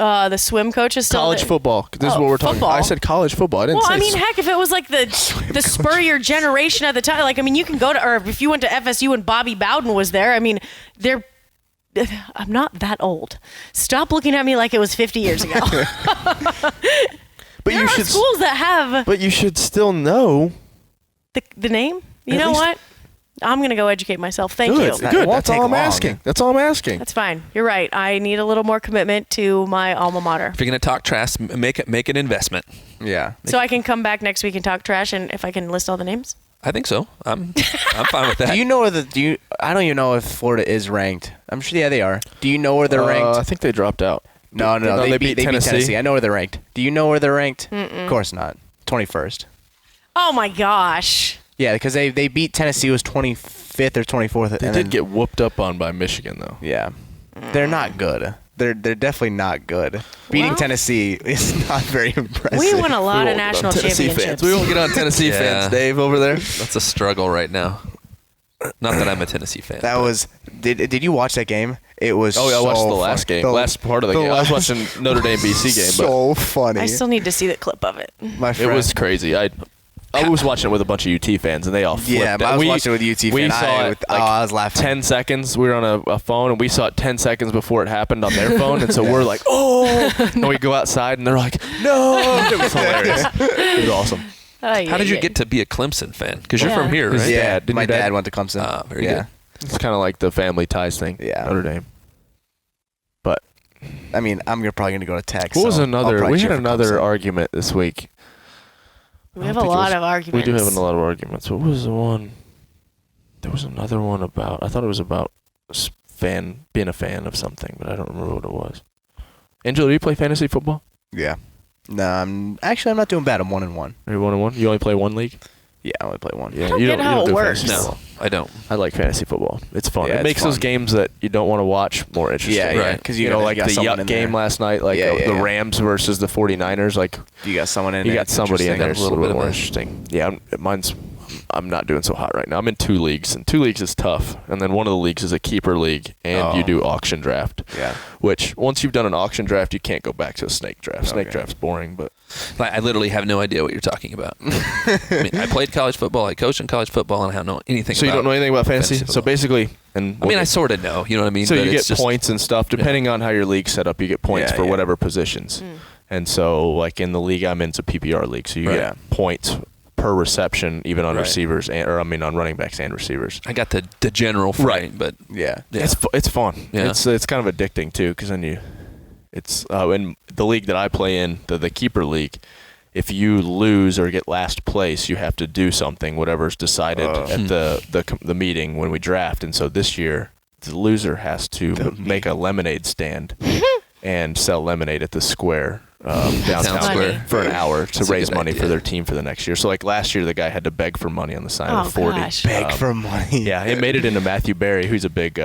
The swim coach is still College there. football. This is Oh, what we're talking football. about. I said college football. I didn't Well, say I mean, heck, if it was like the Spurrier generation at the time, like, I mean, you can go to, or if you went to FSU and Bobby Bowden was there, I mean, I'm not that old. Stop looking at me like it was 50 years ago. But there are schools that have But you should still know. the name. You At know least- what? I'm going to go educate myself. Thank Good. you. It Good. won't That's all take I'm long. asking. That's all I'm asking. That's fine. You're right. I need a little more commitment to my alma mater. If you're gonna talk trash, make an investment. Yeah. So I can come back next week and talk trash, and if I can list all the names. I think so. I'm fine with that. Do you know where I don't even know if Florida is ranked. I'm sure, yeah, they are. Do you know where they're ranked? I think they dropped out. No. They beat Tennessee. I know where they're ranked. Do you know where they're ranked? Of course not. 21st. Oh my gosh. Yeah, because they beat Tennessee, was 25th or 24th. They did get whooped up on by Michigan, though. Yeah. They're not good. They're definitely not good. Beating Tennessee is not very impressive. We won a lot of national Tennessee championships. fans. We won't get on Tennessee fans, Dave, over there. That's a struggle right now. Not that I'm a Tennessee fan. That was. Did you watch that game? It was. Oh, yeah, I watched the last game. Last part of the game. I was watching Notre Dame BC game. So funny. I still need to see the clip of it. My friend. It was crazy. I was watching it with a bunch of UT fans, and they all flipped. Yeah, but I was watching it with UT fans. We saw it. I was laughing. 10 seconds. We were on a phone, and we saw it 10 seconds before it happened on their phone, and so we're like, oh! And we go outside, and they're like, no! It was hilarious. It was awesome. How did you get to be a Clemson fan? Because you're from here, His right? Yeah, dad. my dad went to Clemson. Ah, very good. It's kind of like the family ties thing. Yeah. Notre Dame. But I mean, I'm probably going to go to Tech. what was so another? I'll We probably had cheer for another Clemson. argument this week. We have a lot of arguments. We do have a lot of arguments. What was the one? There was another one about. I thought it was about being a fan of something, but I don't remember what it was. Angelo, do you play fantasy football? Yeah. No, I'm not doing bad. I'm 1-1. Are you 1-1? You only play one league? Yeah, I only play one. Yeah, I don't you get how do it works. fantasy No, football. I don't. I like fantasy football. It's fun. Yeah, it it's makes those fun. games that you don't want to watch more interesting. Yeah, Right. Because You know, like the someone Yuck in game there. last night, like the Rams versus the 49ers. Like You got someone in you there. got somebody in there. It's a little bit more of a- interesting. Yeah, I'm not doing so hot right now. I'm in 2 leagues, and 2 leagues is tough. And then one of the leagues is a keeper league, and you do auction draft. Yeah. Which once you've done an auction draft, you can't go back to a snake draft. Snake Okay. draft's boring, but I literally have no idea what you're talking about. I mean, I played college football. I coached in college football, and I don't know anything. so you don't know anything about fantasy. fantasy So football. basically, and I mean, I sort of know. You know what I mean? so But you it's get just, points and stuff depending on how your league's set up. You get points Yeah, for yeah. whatever positions. And so, like in the league I'm in, it's a PPR league, so you Right. get points per reception, even on Right. receivers, on running backs and receivers. I got the general frame, but Yeah. yeah. It's fun. Yeah. It's kind of addicting too, because then it's in the league that I play in, the keeper league. If you lose or get last place, you have to do something, whatever's decided at the meeting when we draft. And so this year, the loser has to make a lemonade stand and sell lemonade at the square downtown Square. for an hour to That's a raise good money idea. for their team for the next year. So like last year, the guy had to beg for money on the side of Oh, the 40. gosh. Beg for money. Yeah, it made it into Matthew Berry, who's a big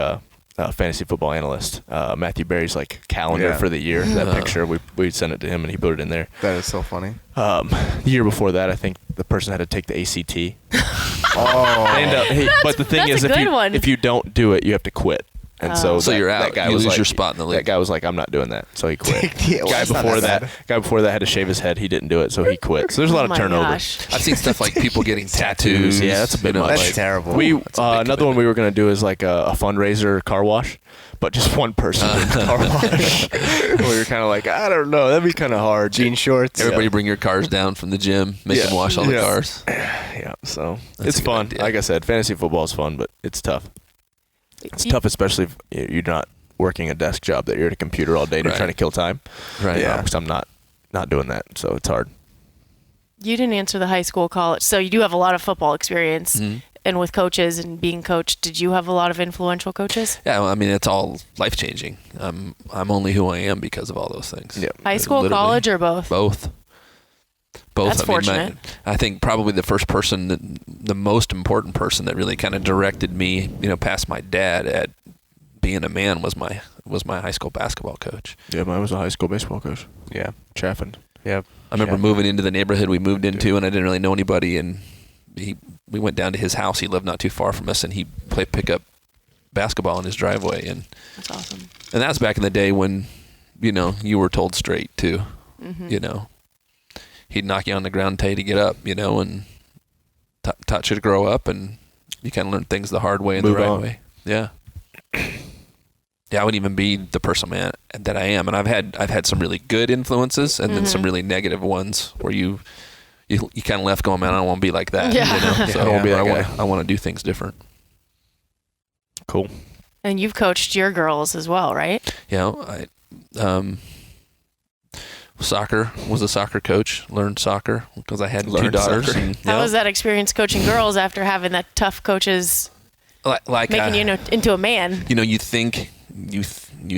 fantasy football analyst. Matthew Berry's like calendar for the year. That picture, we sent it to him and he put it in there. That is so funny. The year before that, I think the person had to take the ACT. Oh. But the thing that's is, a good one. if you don't do it, you have to quit. And so you're out. That guy You was lose like, your spot in the league. That guy was like, I'm not doing that, so he quit. Yeah, well, guy that's not before that that had to shave his head. He didn't do it, so he quit. So there's a lot Oh of my turnover. gosh. I've seen stuff like people getting tattoos. Yeah, that's a bit much. That's terrible. We That's a big another one we were gonna do is like a fundraiser car wash, but just one person did the car wash. We were kind of like, I don't know, that'd be kind of hard. Jean shorts. Everybody bring your cars down from the gym, make them wash all the cars. Yeah, so That's it's a good fun. idea. Like I said, fantasy football is fun, but it's tough. It's tough, especially if you're not working a desk job that you're at a computer all day and you're Right. trying to kill time. Right. Yeah. Because I'm not doing that, so it's hard. You didn't answer the high school college, so you do have a lot of football experience. Mm-hmm. And with coaches and being coached, did you have a lot of influential coaches? Yeah, well, I mean, it's all life changing. I'm only who I am because of all those things. Yeah. High school, Literally. college, or both? Both. That's I mean, fortunate. I think probably the first person, the most important person that really kind of directed me, past my dad at being a man was my high school basketball coach. Yeah, mine was a high school baseball coach. Yeah. Chaffin. Yep. I remember moving into the neighborhood we moved into, and I didn't really know anybody. And we went down to his house. He lived not too far from us, and he played pickup basketball in his driveway. And That's awesome. and that was back in the day when, you were told straight too. He'd knock you on the ground and tell you to get up, and taught you to grow up, and you kind of learn things the hard way and Move the right on. way. Yeah. Yeah, I wouldn't even be the person that I am, and I've had some really good influences, and then some really negative ones where you kind of left going, man, I don't want to be like that. Yeah. So I don't wanna be that guy. I want to do things different. Cool. And you've coached your girls as well, right? I soccer, was a soccer coach, learned soccer because I had 2 Learned daughters. soccer. And, How was that experience coaching girls after having that tough coaches like making you into a man? you think you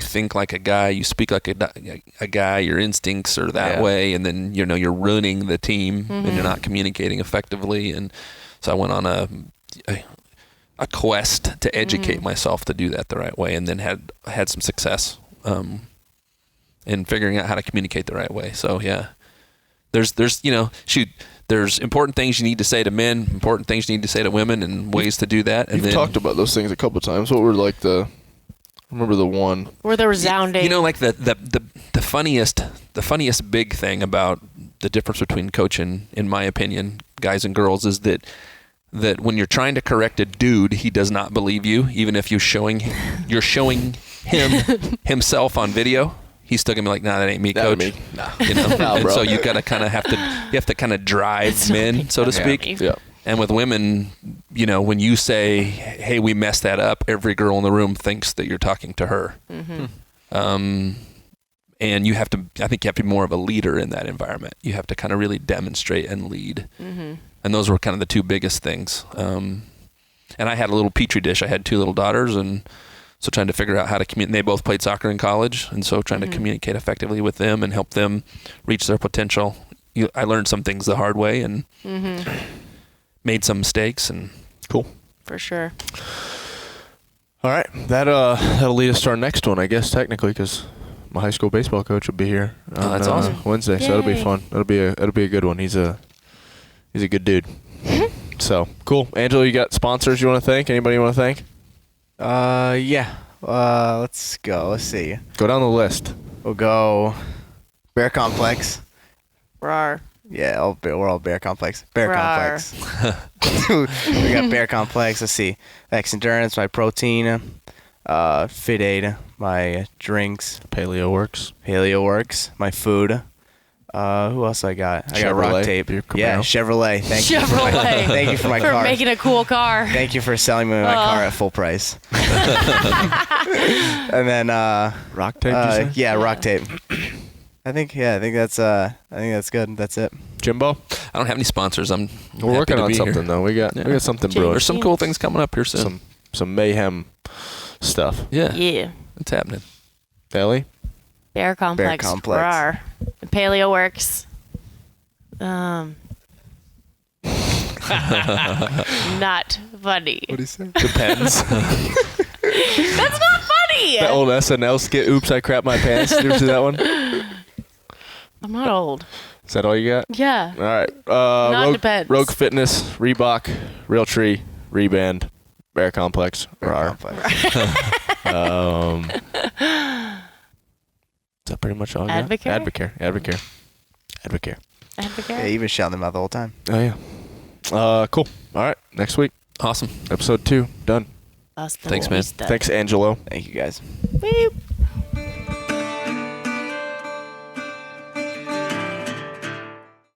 think like a guy, you speak like a guy, your instincts are that way, and then you're ruining the team and you're not communicating effectively. And so I went on a quest to educate myself to do that the right way, and then had some success in figuring out how to communicate the right way. So yeah, there's there's important things you need to say to men, important things you need to say to women, and ways to do that. And You've talked about those things a couple of times. What were like remember the one Were they resounding? Like the funniest big thing about the difference between coaching, in my opinion, guys and girls, is that when you're trying to correct a dude, he does not believe you, even if you're showing him himself on video. He's still gonna be like, "Nah, that ain't me, coach." Me. Nah. And bro. so you gotta kind of have to kind of drive men, so to speak. Yeah. And with women, when you say, "Hey, we messed that up," every girl in the room thinks that you're talking to her. And I think you have to be more of a leader in that environment. You have to kind of really demonstrate and lead. And those were kind of the 2 biggest things. And I had a little petri dish. I had 2 little daughters, and so trying to figure out how to communicate. They both played soccer in college, and so trying to communicate effectively with them and help them reach their potential. I learned some things the hard way and made some mistakes. And Cool. For sure. All right, that'll lead us to our next one, I guess, technically, because my high school baseball coach will be here on that's awesome. Wednesday, so that'll be Yay. fun. That'll be a good one. He's a good dude. So cool. Angelo, you got sponsors you want to thank? Anybody you want to thank? Yeah. Let's go. Let's see. Go down the list. We'll go Bear Complex. Rawr. Yeah, we're all Bear Complex. Bear Rawr. Complex. We got Bear Complex. Let's see. X Endurance, my protein. Fit Aid, my drinks. Paleo Works. Paleo Works, my food. Who else I got? I got Chevrolet, Rock Tape. your Yeah, Camaro. Chevrolet. Thank you. Chevrolet. Thank you for my For car. making a cool car. Thank you for selling me my car at full price. And then Rock Tape, you say? yeah, Rock Tape. I think that's good. That's it. Jimbo? I don't have any sponsors. I'm We're happy working to on be something, here. though. We got something brewing. There's some cool things coming up here soon. Some mayhem stuff. Yeah. It's happening. Elly? Bear Complex. Bear Complex. Rawr. Paleo Works. Not funny. What do you say? Depends. That's not funny. That old SNL skit, Oops, I Crap My Pants. Did you ever see that one? I'm not old. Is that all you got? Yeah. All right. Depends. Rogue Fitness, Reebok, Real Tree, Reband, Bear Complex. Bear Rawr. Complex. Is that pretty much all I got? Advocare? Advocare. Yeah, you've been shouting them out the whole time. Oh, yeah. Cool. All right. Next week, Awesome. episode 2. Done. Hasta Thanks, man. vista. Thanks, Angelo. Thank you guys. Beep.